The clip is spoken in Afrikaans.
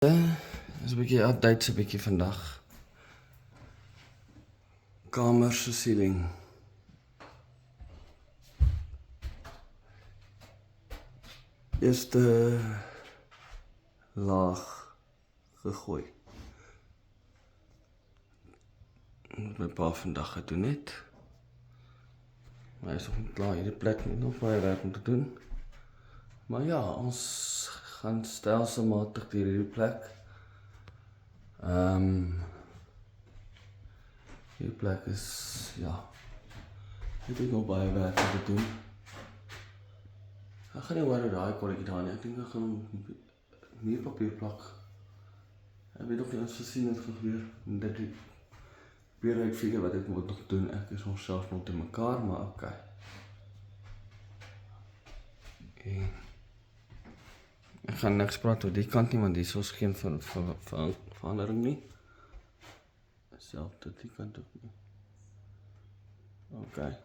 Is 'n bietjie update so 'n bietjie vandag. Kamer se ceiling. Eerste laag gegooi. My pa vandag gedoen het. Maar hy is nog nie klaar, hierdie plek het nog baie werk om te doen. Maar ja, ons gaan stelselmatig deur hierdie plek. Hierdie plek is, ja, het nog baie werk om te doen. Ek gaan nie hoor hoe daai kolletjie daar nie, ek dink ek gaan muurpapier plak. Ek weet nog nie eens gesien het gebeur, en dit weer uitfigure wat ek moet nog doen, ek is onsself nog te mekaar, maar oké. Ek gaan niks praat oor die kant nie, want die is ons geen verandering nie. Selfs die kant ook nie. Oké.